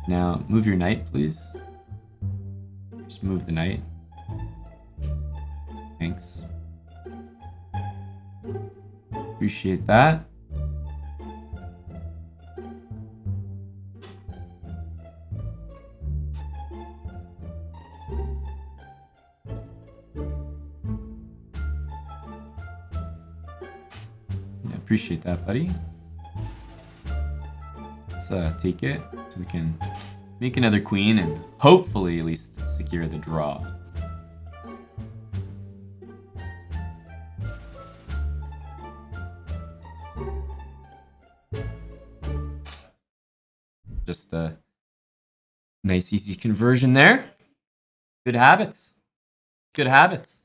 Now, move your knight, please. Just move the knight. Thanks. Appreciate that. Yeah, appreciate that, buddy. Let's take it so we can make another queen and hopefully at least secure the draw. Just a nice easy conversion there. Good habits. Good habits.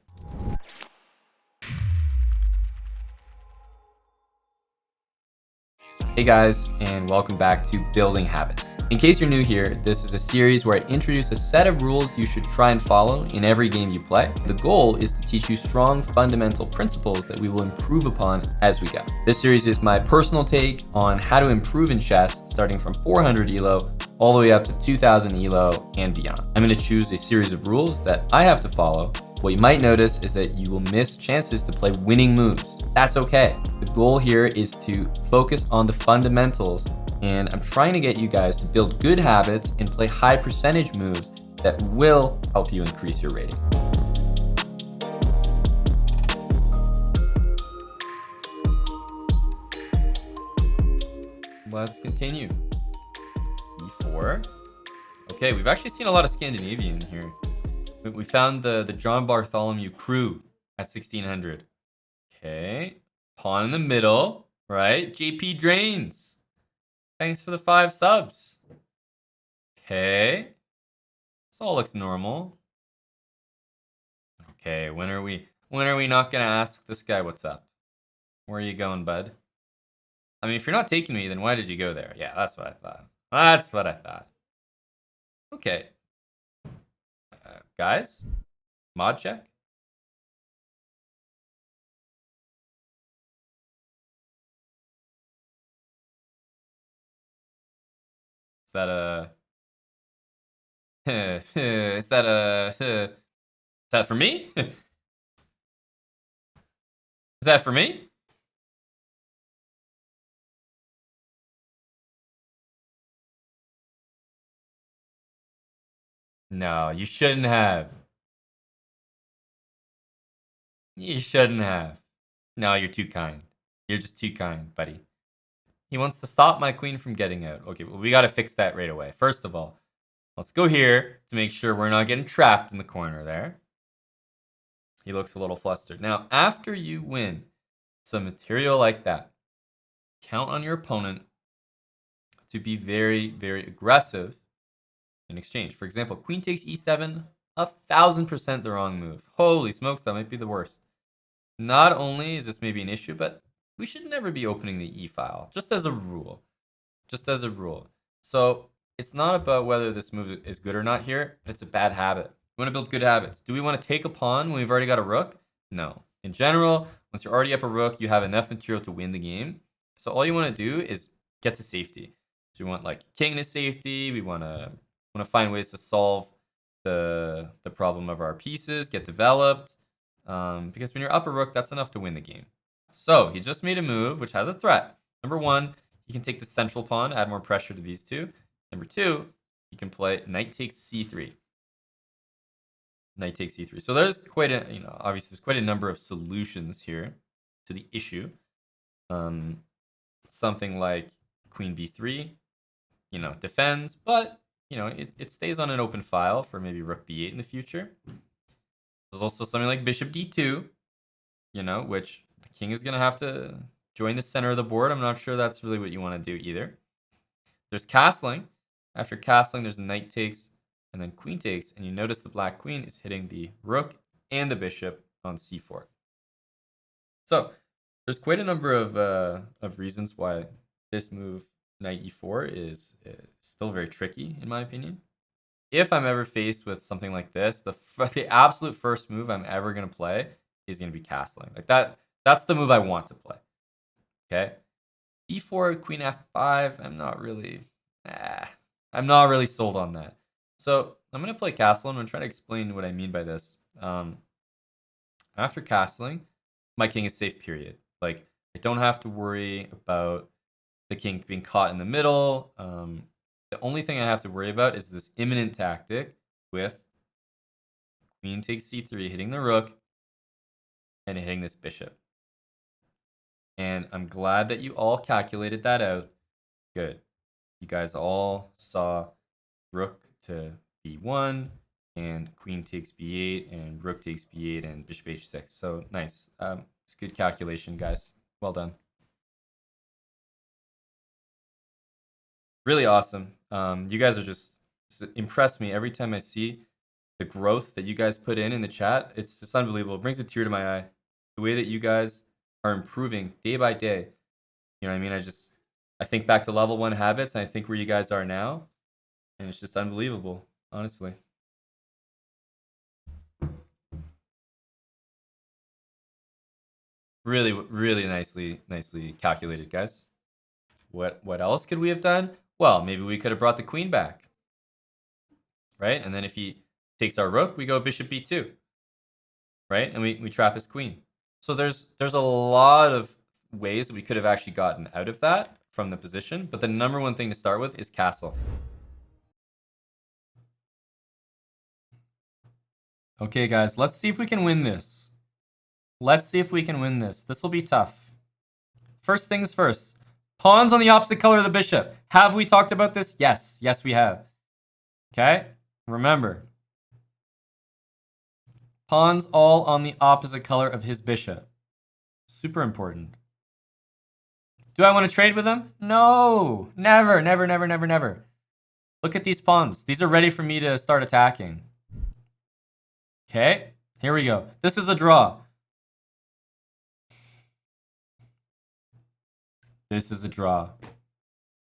Hey guys, and welcome back to Building Habits. In case you're new here, this is a series where I introduce a set of rules you should try and follow in every game you play. The goal is to teach you strong fundamental principles that we will improve upon as we go. This series is my personal take on how to improve in chess, starting from 400 ELO all the way up to 2000 ELO and beyond. I'm going to choose a series of rules that I have to follow. What you might notice is that you will miss chances to play winning moves. That's okay. The goal here is to focus on the fundamentals, and I'm trying to get you guys to build good habits and play high percentage moves that will help you increase your rating. Let's continue. E4. Okay, we've actually seen a lot of Scandinavian here. We found the John Bartholomew crew at 1600. Okay. Pawn in the middle, right? JP Drains. Thanks for the 5 subs. Okay. This all looks normal. Okay, when are we not gonna ask this guy what's up? Where are you going, bud? I mean, if you're not taking me, then why did you go there? Yeah, that's what I thought. That's what I thought. Okay. Guys, mod check. Is that a... is that for me? Is that for me? No, you shouldn't have. You shouldn't have. No, you're too kind. You're just too kind, buddy. He wants to stop my queen from getting out. Okay, well, we got to fix that right away. First of all, let's go here to make sure we're not getting trapped in the corner there. He looks a little flustered. Now, after you win some material like that, count on your opponent to be very, very aggressive in exchange. For example, queen takes e7, 1000% the wrong move. Holy smokes, that might be the worst. Not only is this maybe an issue, but we should never be opening the e-file, just as a rule. Just as a rule. So it's not about whether this move is good or not here. It's a bad habit. We want to build good habits. Do we want to take a pawn when we've already got a rook? No. In general, once you're already up a rook, you have enough material to win the game. So all you want to do is get to safety. So we want like king to safety. We want to find ways to solve the problem of our pieces, get developed. Because when you're up a rook, that's enough to win the game. So he just made a move, which has a threat. Number one, he can take the central pawn, add more pressure to these two. Number two, he can play knight takes c3. Knight takes c3. So there's quite a, obviously there's quite a number of solutions here to the issue. Something like queen b3, defends, but it stays on an open file for maybe rook b8 in the future. There's also something like bishop d2, which the king is going to have to join the center of the board. I'm not sure that's really what you want to do either. There's castling. After castling, there's knight takes and then queen takes. And you notice the black queen is hitting the rook and the bishop on c4. So there's quite a number of reasons why this move, knight e4, is still very tricky, in my opinion. If I'm ever faced with something like this, the absolute first move I'm ever going to play is going to be castling. Like that's the move I want to play. Okay? e4, queen f5, I'm not really... I'm not really sold on that. So I'm going to play castle, and I'm going to try to explain what I mean by this. After castling, my king is safe, period. Like, I don't have to worry about the king being caught in the middle. The only thing I have to worry about is this imminent tactic with queen takes c3, hitting the rook, and hitting this bishop. And I'm glad that you all calculated that out. Good. You guys all saw rook to b1, and queen takes b8, and rook takes b8, and bishop h6. So nice. It's good calculation, guys. Well done. Really awesome. You guys are just impress me every time I see the growth that you guys put in the chat. It's just unbelievable. It brings a tear to my eye. The way that you guys are improving day by day. You know what I mean? I think back to level 1 habits, and I think where you guys are now, and it's just unbelievable, honestly. Really, really nicely calculated, guys. What else could we have done? Well, maybe we could have brought the queen back, right? And then if he takes our rook, we go bishop b2, right? And we trap his queen. So there's a lot of ways that we could have actually gotten out of that from the position, but the number one thing to start with is castle. Okay, guys, let's see if we can win this. Let's see if we can win this. This will be tough. First things first. Pawns on the opposite color of the bishop. Have we talked about this? Yes. Yes, we have. Okay? Remember. Pawns all on the opposite color of his bishop. Super important. Do I want to trade with him? No. Never, never, never, never, never. Look at these pawns. These are ready for me to start attacking. Okay? Here we go. This is a draw. This is a draw.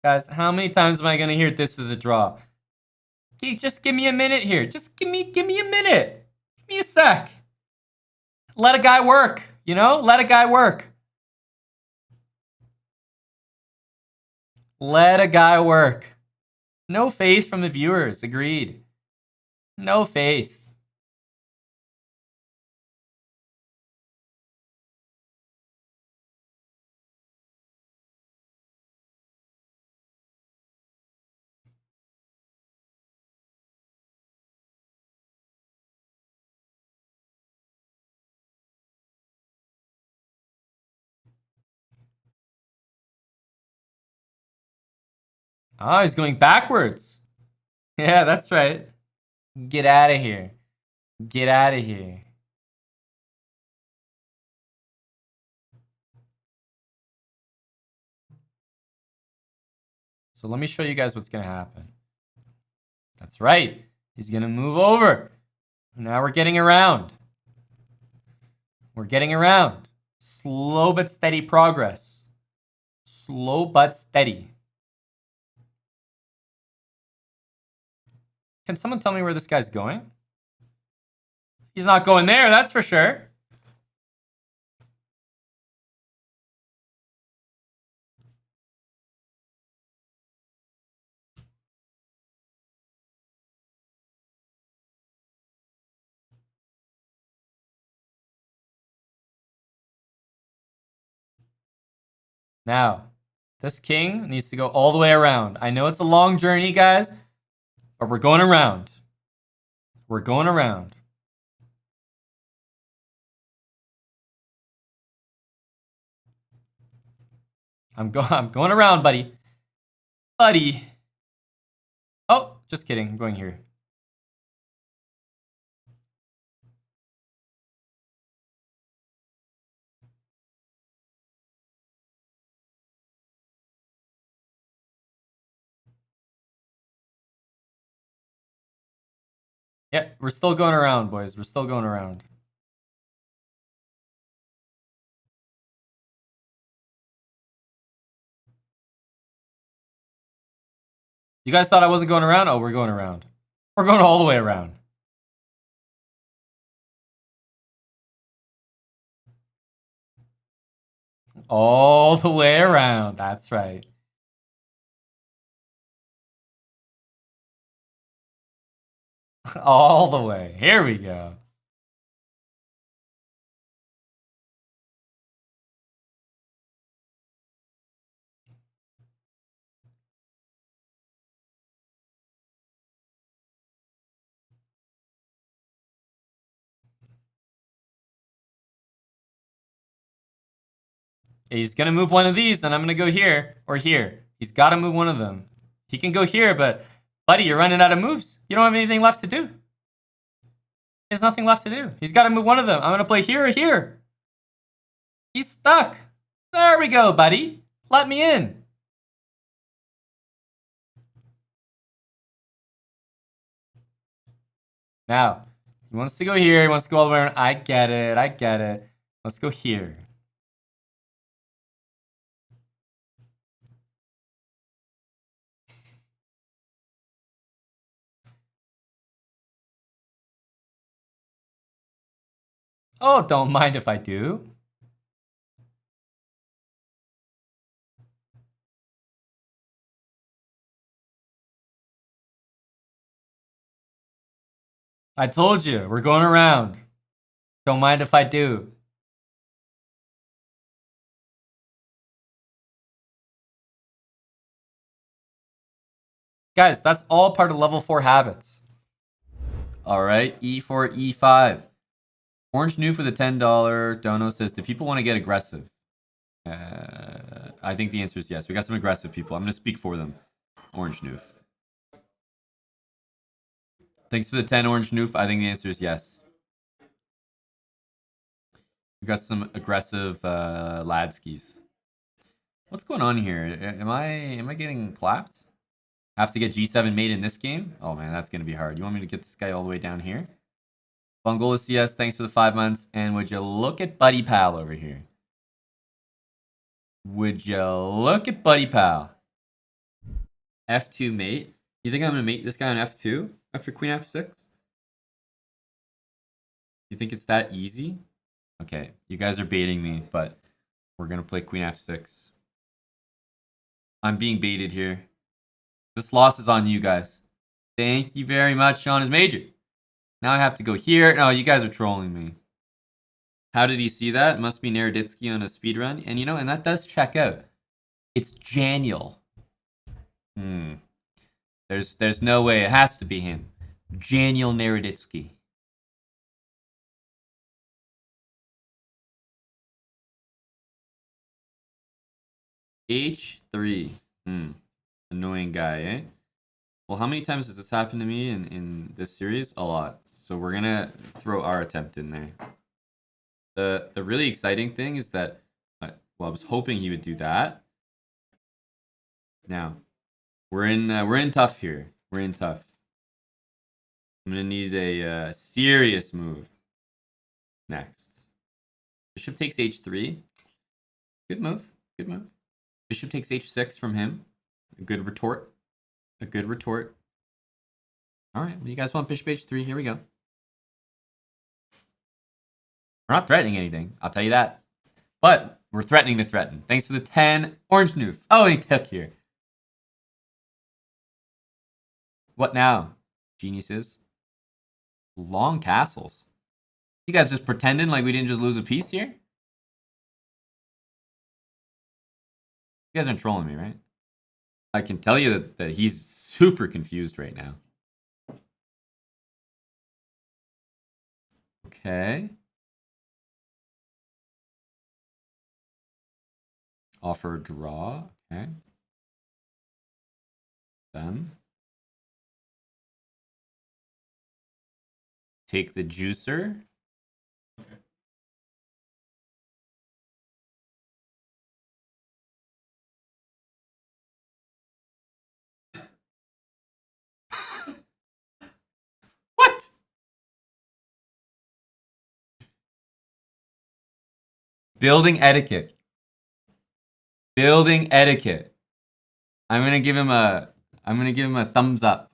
Guys, how many times am I going to hear this is a draw? Okay, just give me a minute here. Just give me a minute. Give me a sec. Let a guy work, you know? Let a guy work. Let a guy work. No faith from the viewers. Agreed. No faith. Oh, he's going backwards. Yeah, that's right. Get out of here. Get out of here. So let me show you guys what's going to happen. That's right. He's going to move over. Now we're getting around. We're getting around. Slow but steady progress. Slow but steady. Can someone tell me where this guy's going? He's not going there, that's for sure. Now, this king needs to go all the way around. I know it's a long journey, guys, but we're going around. We're going around. I'm going around, buddy. Buddy. Oh, just kidding. I'm going here. Yeah, we're still going around, boys. We're still going around. You guys thought I wasn't going around? Oh, we're going around. We're going all the way around. All the way around. That's right. All the way. Here we go. He's gonna move one of these, and I'm gonna go here or here. He's gotta move one of them. He can go here, but buddy, you're running out of moves. You don't have anything left to do. There's nothing left to do. He's gotta move one of them. I'm gonna play here or here. He's stuck. There we go, buddy. Let me in. Now, he wants to go here. He wants to go all the way around. I get it. I get it. Let's go here. Oh, don't mind if I do. I told you, we're going around. Don't mind if I do. Guys, that's all part of level 4 habits. All right, E4, E5. Orange New for the $10. Dono says, do people want to get aggressive? I think the answer is yes. We got some aggressive people. I'm going to speak for them. Orange Noof. Thanks for the 10, Orange Noof. I think the answer is yes. We got some aggressive ladskis. What's going on here? Am I getting clapped? Have to get G7 mate in this game? Oh man, that's going to be hard. You want me to get this guy all the way down here? Bungola CS, thanks for the 5 months. And would you look at Buddy Pal over here? Would you look at Buddy Pal? F2 mate. You think I'm going to mate this guy on F2 after Queen F6? You think it's that easy? Okay, you guys are baiting me, but we're going to play Queen F6. I'm being baited here. This loss is on you guys. Thank you very much, Sean is major. Now I have to go here. No, you guys are trolling me. How did he see that? It must be Naroditsky on a speedrun. And you know, and that does check out. It's Janiel. There's no way. It has to be him. Janiel Naroditsky. H3. Annoying guy, eh? Well, how many times has this happened to me in this series? A lot. So we're gonna throw our attempt in there. The really exciting thing is that, well, I was hoping he would do that. Now, we're in tough here. We're in tough. I'm gonna need a serious move next. Bishop takes H3. Good move. Good move. Bishop takes H6 from him. A good retort. A good retort. All right. Well, you guys want Bishop H3? Here we go. We're not threatening anything. I'll tell you that. But we're threatening to threaten. Thanks for the 10. Orange Noof. Oh, he took here. What now? Geniuses. Long castles. You guys just pretending like we didn't just lose a piece here? You guys aren't trolling me, right? I can tell you that he's super confused right now. Okay. Offer a draw. Okay. Done. Take the juicer. What? Building etiquette. Building etiquette. I'm gonna give him a thumbs up.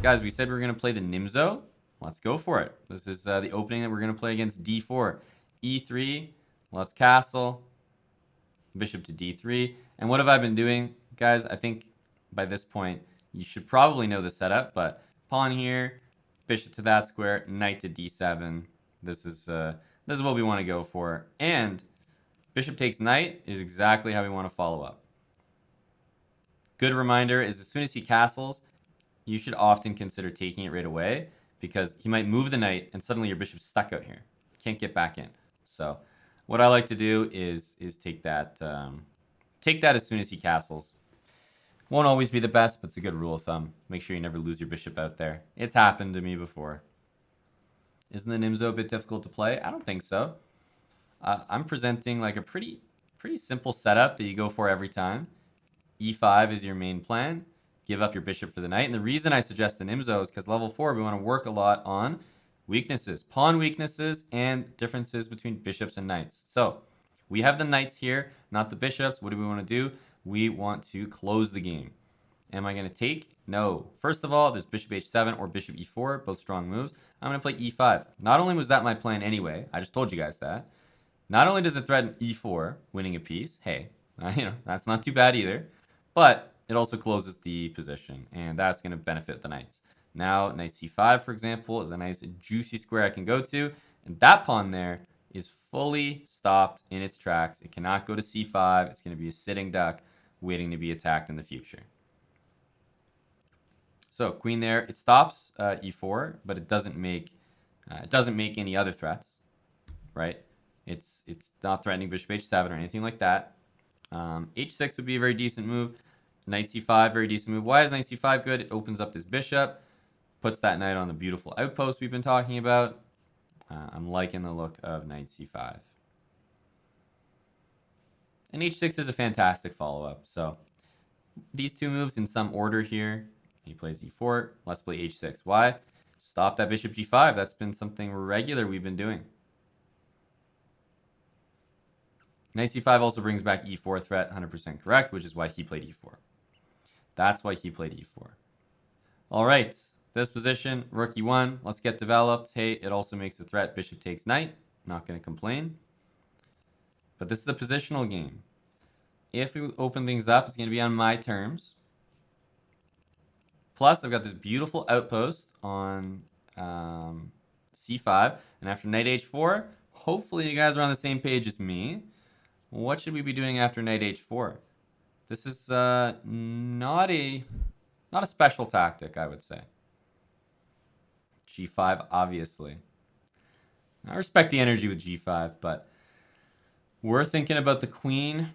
Guys, we said we were gonna play the Nimzo. Let's go for it. This is the opening that we're gonna play against D4. E3. Let's castle. Bishop to D3. And what have I been doing, guys? I think by this point, you should probably know the setup, but pawn here, bishop to that square, knight to d7. This is what we want to go for. And bishop takes knight is exactly how we want to follow up. Good reminder is as soon as he castles, you should often consider taking it right away because he might move the knight and suddenly your bishop's stuck out here. Can't get back in. So what I like to do is take that as soon as he castles. Won't always be the best, but it's a good rule of thumb. Make sure you never lose your bishop out there. It's happened to me before. Isn't the Nimzo a bit difficult to play? I don't think so. I'm presenting like a pretty simple setup that you go for every time. E5 is your main plan. Give up your bishop for the knight. And the reason I suggest the Nimzo is because level 4, we want to work a lot on weaknesses, pawn weaknesses, and differences between bishops and knights. So we have the knights here, not the bishops. What do we want to do? We want to close the game. Am I going to take? No. First of all, there's bishop h7 or bishop e4, both strong moves. I'm going to play e5. Not only was that my plan anyway, I just told you guys that. Not only does it threaten e4, winning a piece. Hey, that's not too bad either. But it also closes the position, and that's going to benefit the knights. Now, knight c5, for example, is a nice juicy square I can go to, and that pawn there is fully stopped in its tracks. It cannot go to c5. It's going to be a sitting duck waiting to be attacked in the future. So queen there, it stops e4, but it doesn't make any other threats, right? It's not threatening bishop h7 or anything like that. H6 would be a very decent move. Knight c5, very decent move. Why is knight c5 good? It opens up this bishop, puts that knight on the beautiful outpost we've been talking about. I'm liking the look of knight c5. And h6 is a fantastic follow-up. So these two moves in some order here. He plays e4. Let's play h6. Why? Stop that bishop g5. That's been something regular we've been doing. Knight c5 also brings back e4 threat, 100% correct, which is why he played e4. That's why he played e4. All right, this position, rook e1. Let's get developed. Hey, it also makes a threat. Bishop takes knight. Not going to complain. But this is a positional game. If we open things up, it's going to be on my terms. Plus, I've got this beautiful outpost on c5. And after knight h4, hopefully you guys are on the same page as me. What should we be doing after knight h4? This is not a special tactic, I would say. g5, obviously. I respect the energy with g5, but we're thinking about the queen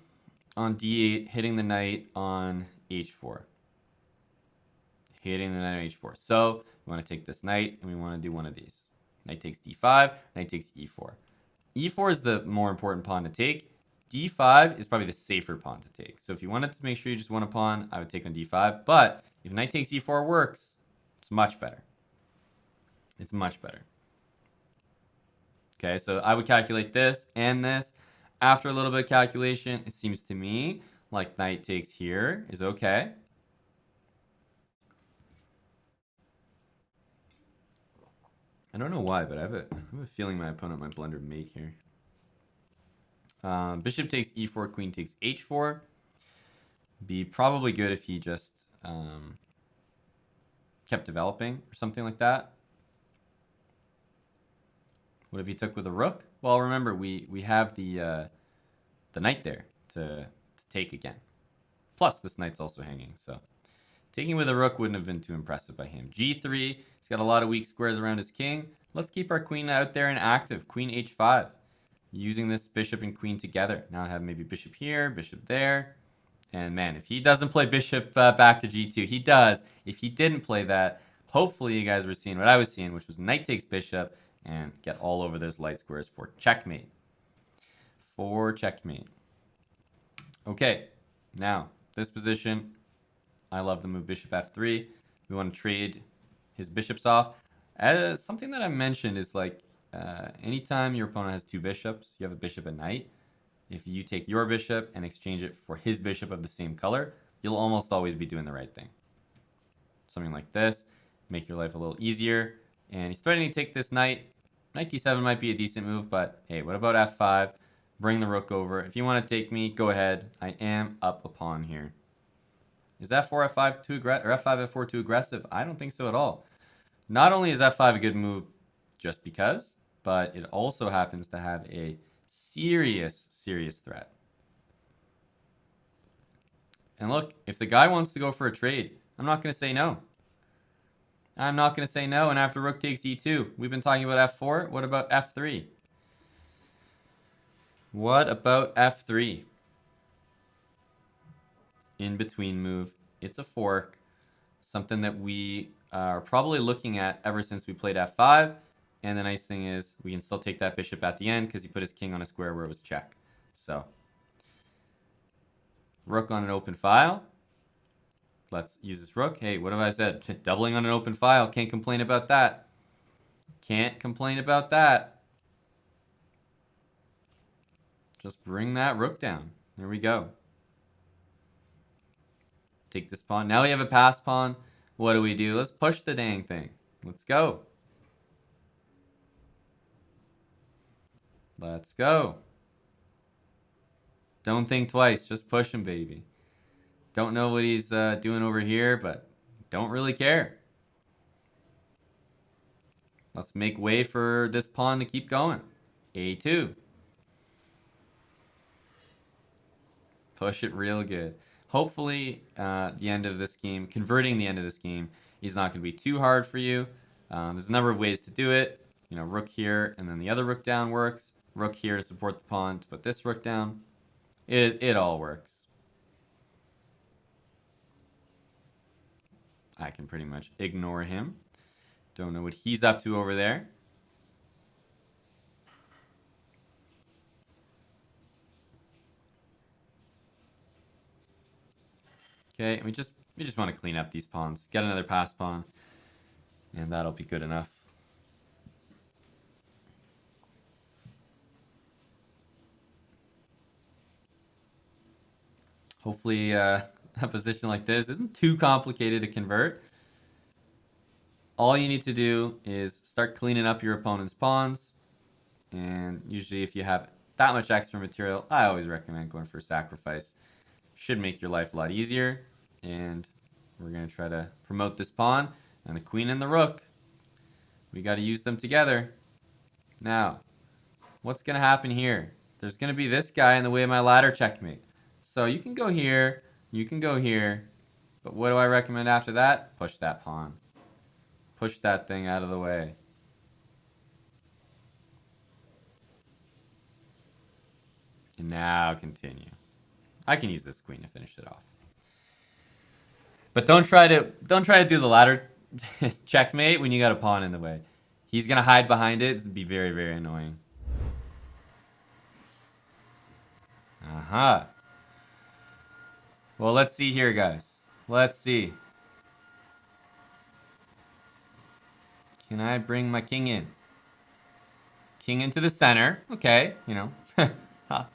on d8 hitting the knight on h4. Hitting the knight on h4. So we want to take this knight, and we want to do one of these. Knight takes d5, knight takes e4. e4 is the more important pawn to take. d5 is probably the safer pawn to take. So if you wanted to make sure you just won a pawn, I would take on d5. But if knight takes e4 works, it's much better. It's much better. Okay, so I would calculate this and this. After a little bit of calculation, it seems to me like knight takes here is okay. I don't know why, but I have a feeling my opponent might blunder mate here. Bishop takes e4, queen takes h4. Be probably good if he just kept developing or something like that. What if he took with a rook? Well, remember, we have the knight there to take again. Plus, this knight's also hanging, so taking with a rook wouldn't have been too impressive by him. g3, he's got a lot of weak squares around his king. Let's keep our queen out there and active. Queen h5. Using this bishop and queen together. Now I have maybe bishop here, bishop there. And man, if he doesn't play bishop back to g2, he does. If he didn't play that, hopefully you guys were seeing what I was seeing, which was knight takes bishop and get all over those light squares for checkmate. For checkmate. Okay, now this position, I love the move bishop f3. We want to trade his bishops off. Something that I mentioned is like, anytime your opponent has two bishops, you have a bishop and knight. If you take your bishop and exchange it for his bishop of the same color, you'll almost always be doing the right thing. Something like this, make your life a little easier. And he's threatening to take this knight. Knight d7 might be a decent move, but hey, what about f5? Bring the rook over. If you want to take me, go ahead. I am up a pawn here. Is f4, f5 too aggressive, or f5, f4 too aggressive? I don't think so at all. Not only is f5 a good move just because, but it also happens to have a serious, serious threat. And look, if the guy wants to go for a trade, I'm not going to say no. I'm not going to say no. And after rook takes e2, we've been talking about f4. What about f3? What about f3? In between move. It's a fork. Something that we are probably looking at ever since we played f5. And the nice thing is we can still take that bishop at the end because he put his king on a square where it was check. So rook on an open file. Let's use this rook. Hey, what have I said? Doubling on an open file. Can't complain about that. Can't complain about that. Just bring that rook down. There we go. Take this pawn. Now we have a pass pawn. What do? Let's push the dang thing. Let's go. Let's go. Don't think twice. Just push him, baby. Don't know what he's doing over here, but don't really care. Let's make way for this pawn to keep going. A2. Push it real good. Hopefully, the end of this game, converting the end of this game, is not going to be too hard for you. There's a number of ways to do it. You know, rook here, and then the other rook down works. Rook here to support the pawn, to put this rook down. It all works. I can pretty much ignore him. Don't know what he's up to over there. Okay, we just want to clean up these pawns. Get another pass pawn, and that'll be good enough. Hopefully, a position like this isn't too complicated to convert. All you need to do is start cleaning up your opponent's pawns. And usually if you have that much extra material, I always recommend going for sacrifice. Should make your life a lot easier. And we're going to try to promote this pawn. And the queen and the rook. We got to use them together. Now, what's going to happen here? There's going to be this guy in the way of my ladder checkmate. So you can go here. You can go here. But what do I recommend after that? Push that pawn. Push that thing out of the way. And now continue. I can use this queen to finish it off. But don't try to do the ladder checkmate when you got a pawn in the way. He's gonna hide behind it. It's gonna be very, very annoying. Aha. Well, let's see here, guys. Let's see. Can I bring my king in? King into the center. Okay, you know.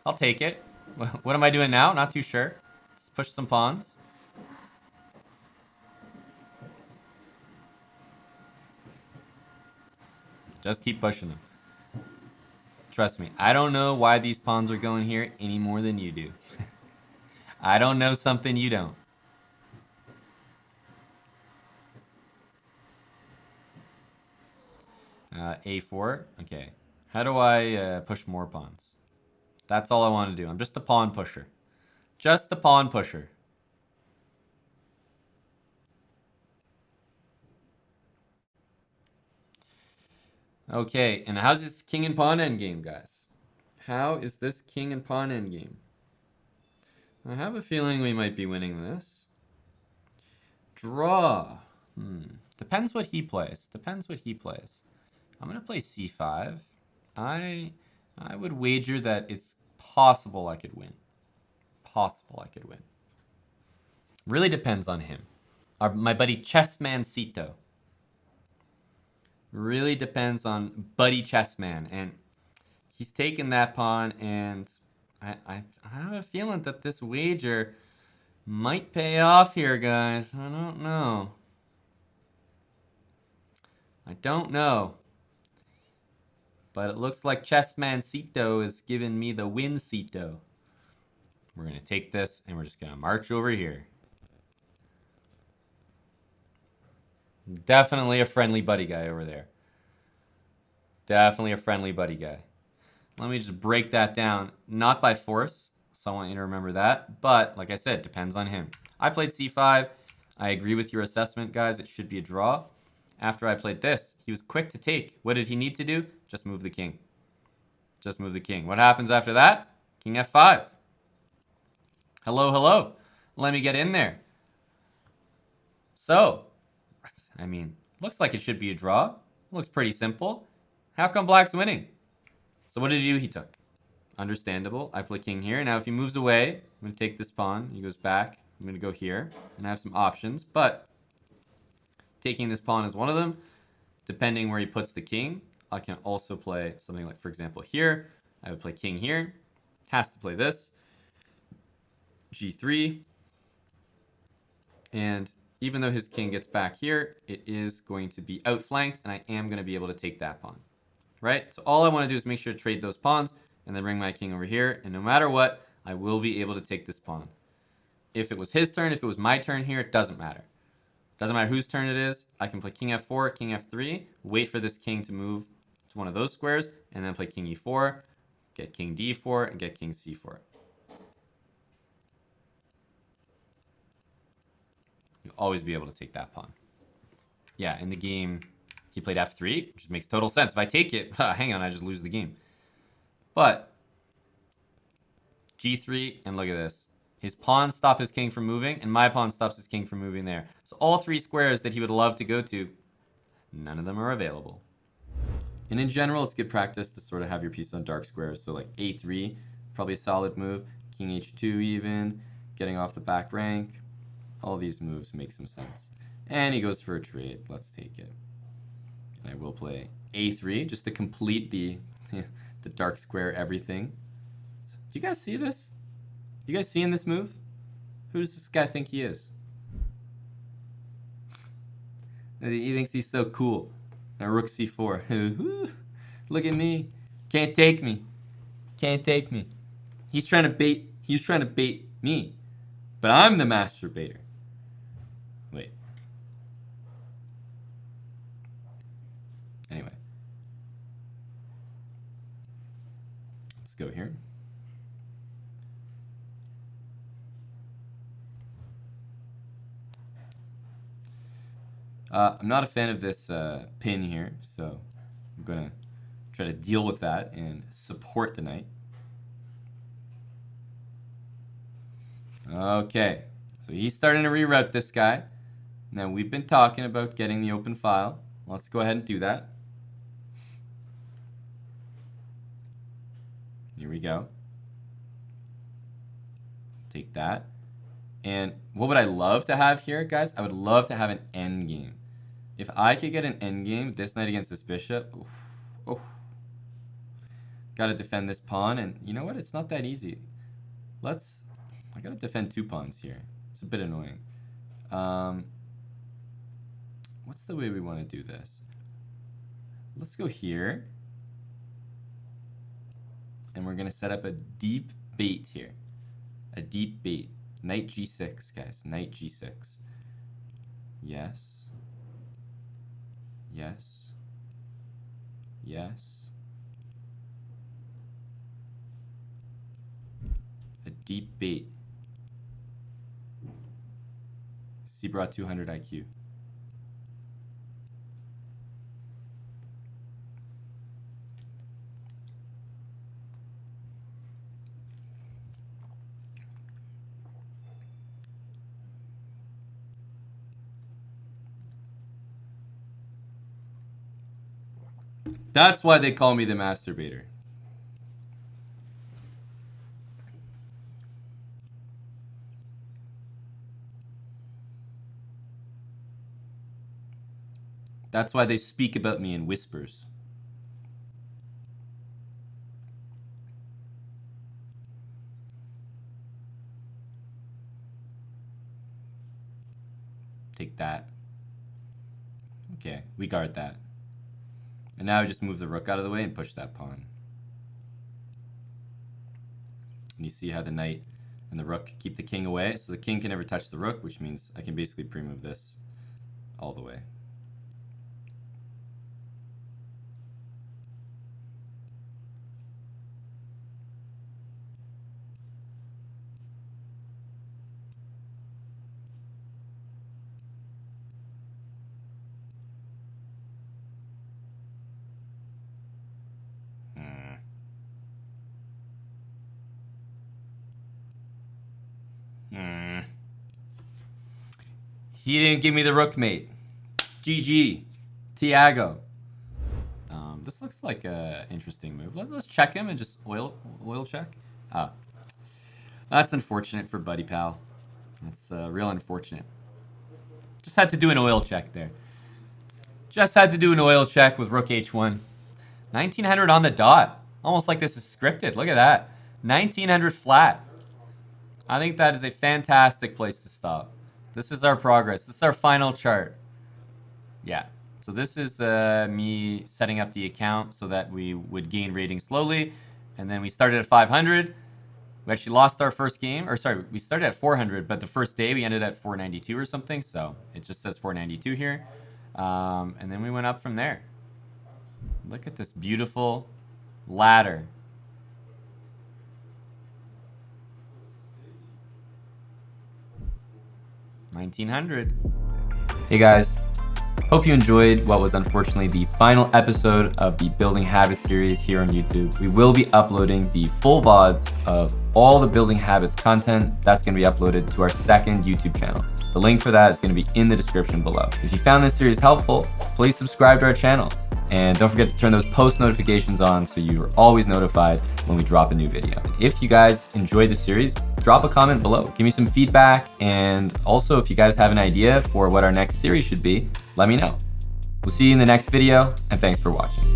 I'll take it. What am I doing now? Not too sure. Let's push some pawns. Just keep pushing them. Trust me, I don't know why these pawns are going here any more than you do. I don't know something you don't. A4. Okay. How do I push more pawns? That's all I want to do. I'm just a pawn pusher. Just a pawn pusher. Okay, and how's this king and pawn endgame, guys? How is this king and pawn endgame? I have a feeling we might be winning this. Draw. Depends what he plays. Depends what he plays. I'm going to play c5. I would wager that it's possible I could win. Possible I could win. Really depends on him. My buddy Chessman Cito. Really depends on Buddy Chessman. And he's taken that pawn, and I have a feeling that this wager might pay off here, guys. I don't know. I don't know. But it looks like Chessman Cito is giving me the win Cito. We're going to take this, and we're just going to march over here. Definitely a friendly buddy guy over there. Definitely a friendly buddy guy. Let me just break that down. Not by force, so I want you to remember that. But, like I said, depends on him. I played c5. I agree with your assessment, guys. It should be a draw. After I played this, he was quick to take. What did he need to do? Just move the king. Just move the king. What happens after that? King f5. Hello, hello. Let me get in there. So, I mean, looks like it should be a draw. Looks pretty simple. How come black's winning? So what did he do? He took. Understandable. I play king here. Now if he moves away, I'm going to take this pawn. He goes back. I'm going to go here. And I have some options. But taking this pawn is one of them. Depending where he puts the king, I can also play something like, for example, here. I would play king here. Has to play this. G3. And even though his king gets back here, it is going to be outflanked, and I am going to be able to take that pawn. Right? So all I want to do is make sure to trade those pawns, and then bring my king over here, and no matter what, I will be able to take this pawn. If it was his turn, if it was my turn here, it doesn't matter. Doesn't matter whose turn it is. I can play king f4, king f3, wait for this king to move to one of those squares, and then play king e4, get king d4, and get king c4. You'll always be able to take that pawn. Yeah, in the game, he played f3, which makes total sense. If I take it, hang on, I just lose the game. But g3, and look at this. His pawns stop his king from moving, and my pawn stops his king from moving there. So all three squares that he would love to go to, none of them are available. And in general, it's good practice to sort of have your piece on dark squares. So like a3, probably a solid move. King h2 even, getting off the back rank. All these moves make some sense. And he goes for a trade. Let's take it. And I will play a3 just to complete the the dark square everything. Do you guys see this? You guys seeing this move? Who does this guy think he is? He thinks he's so cool. Now rook c4. Look at me. Can't take me. Can't take me. He's trying to bait me. But I'm the master baiter. Wait. Anyway. Let's go here. I'm not a fan of this pin here, so I'm going to try to deal with that and support the knight. Okay, so he's starting to reroute this guy. Now, we've been talking about getting the open file. Let's go ahead and do that. Here we go. Take that. And what would I love to have here, guys? I would love to have an endgame. If I could get an endgame, this knight against this bishop, gotta defend this pawn, and you know what? It's not that easy. I gotta defend two pawns here. It's a bit annoying. What's the way we want to do this? Let's go here. And we're gonna set up a deep bait here. A deep bait. Knight g6, guys. Knight g6. Yes. Yes. Yes. A deep bait. chessbrah 200 IQ. That's why they call me the masturbator. That's why they speak about me in whispers. Take that. Okay, we guard that. And now I just move the rook out of the way and push that pawn. And you see how the knight and the rook keep the king away. So the king can never touch the rook, which means I can basically pre-move this all the way. He didn't give me the rook mate. GG. Tiago. This looks like an interesting move. Let's check him and just oil check. That's unfortunate for Buddy Pal. That's real unfortunate. Just had to do an oil check there. Just had to do an oil check with rook h1. 1900 on the dot. Almost like this is scripted. Look at that. 1900 flat. I think that is a fantastic place to stop. This is our progress. This is our final chart. Yeah. So this is me setting up the account so that we would gain ratings slowly. And then we started at 500. We actually lost our first game. Or sorry, we started at 400, but the first day we ended at 492 or something. So it just says 492 here. And then we went up from there. Look at this beautiful ladder. $1,900. Hey guys. Hope you enjoyed what was unfortunately the final episode of the Building Habits series here on YouTube. We will be uploading the full VODs of all the Building Habits content. That's going to be uploaded to our second YouTube channel. The link for that is going to be in the description below. If you found this series helpful, please subscribe to our channel. And don't forget to turn those post notifications on so you are always notified when we drop a new video. If you guys enjoyed the series, drop a comment below. Give me some feedback. And also, if you guys have an idea for what our next series should be, let me know. We'll see you in the next video, and thanks for watching.